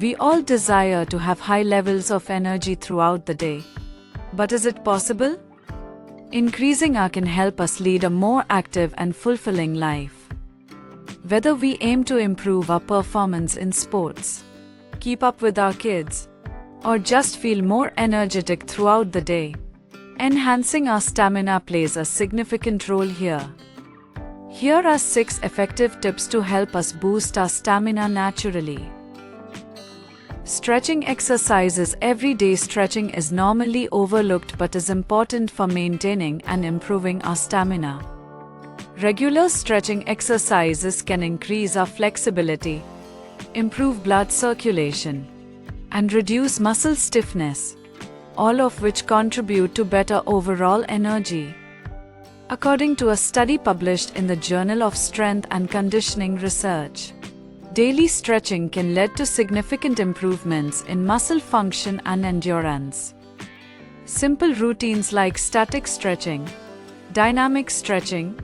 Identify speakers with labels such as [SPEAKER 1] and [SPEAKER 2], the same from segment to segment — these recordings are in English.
[SPEAKER 1] We all desire to have high levels of energy throughout the day. But is it possible? Increasing our can help us lead a more active and fulfilling life. Whether we aim to improve our performance in sports, keep up with our kids, or just feel more energetic throughout the day, enhancing our stamina plays a significant role here. Here are 6 effective tips to help us boost our stamina naturally. Stretching exercises. Everyday stretching is normally overlooked but is important for maintaining and improving our stamina. Regular stretching exercises can increase our flexibility, improve blood circulation, and reduce muscle stiffness, all of which contribute to better overall energy. According to a study published in the Journal of Strength and Conditioning Research, daily stretching can lead to significant improvements in muscle function and endurance. Simple routines like static stretching, dynamic stretching,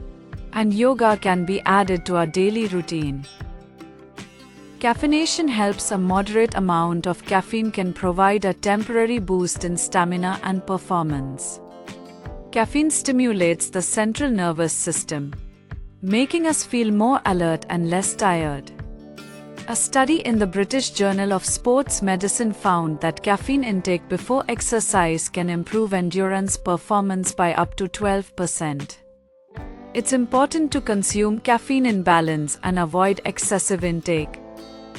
[SPEAKER 1] and yoga can be added to our daily routine. Caffeination helps. A moderate amount of caffeine can provide a temporary boost in stamina and performance. Caffeine stimulates the central nervous system, making us feel more alert and less tired. A study in the British Journal of Sports Medicine found that caffeine intake before exercise can improve endurance performance by up to 12%. It's important to consume caffeine in balance and avoid excessive intake,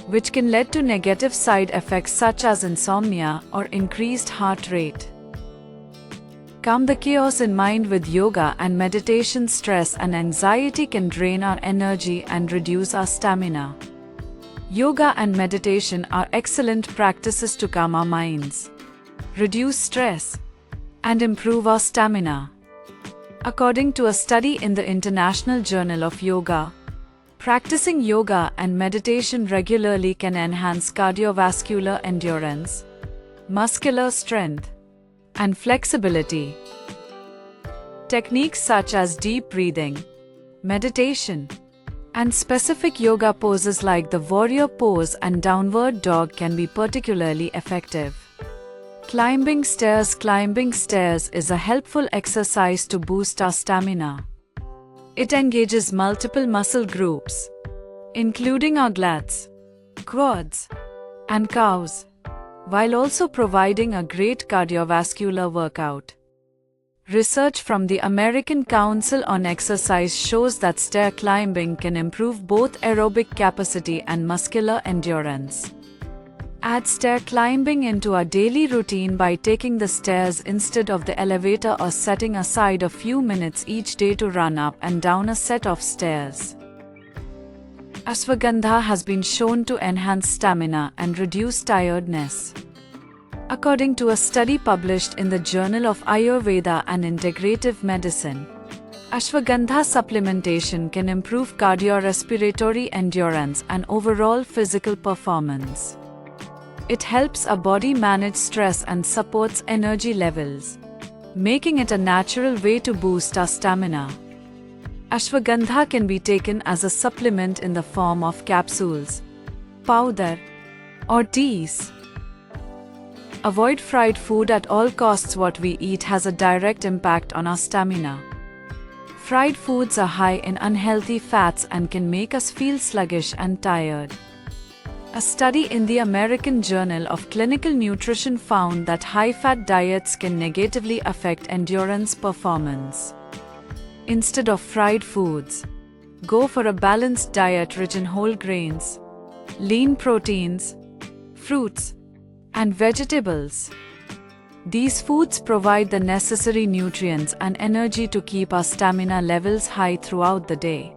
[SPEAKER 1] which can lead to negative side effects such as insomnia or increased heart rate. Calm the chaos in mind with yoga and meditation. Stress and anxiety can drain our energy and reduce our stamina. Yoga and meditation are excellent practices to calm our minds, reduce stress, and improve our stamina. According to a study in the International Journal of Yoga, practicing yoga and meditation regularly can enhance cardiovascular endurance, muscular strength, and flexibility. Techniques such as deep breathing, meditation, and specific yoga poses like the warrior pose and downward dog can be particularly effective. Climbing stairs. Climbing stairs is a helpful exercise to boost our stamina. It engages multiple muscle groups, including our glutes, quads, and calves, while also providing a great cardiovascular workout. Research from the American Council on Exercise shows that stair climbing can improve both aerobic capacity and muscular endurance. Add stair climbing into our daily routine by taking the stairs instead of the elevator or setting aside a few minutes each day to run up and down a set of stairs. Ashwagandha has been shown to enhance stamina and reduce tiredness. According to a study published in the Journal of Ayurveda and Integrative Medicine, ashwagandha supplementation can improve cardiorespiratory endurance and overall physical performance. It helps our body manage stress and supports energy levels, making it a natural way to boost our stamina. Ashwagandha can be taken as a supplement in the form of capsules, powder, or teas. Avoid fried food at all costs. What we eat has a direct impact on our stamina. Fried foods are high in unhealthy fats and can make us feel sluggish and tired. A study in the American Journal of Clinical Nutrition found that high-fat diets can negatively affect endurance performance. Instead of fried foods, go for a balanced diet rich in whole grains, lean proteins, fruits, and vegetables. These foods provide the necessary nutrients and energy to keep our stamina levels high throughout the day.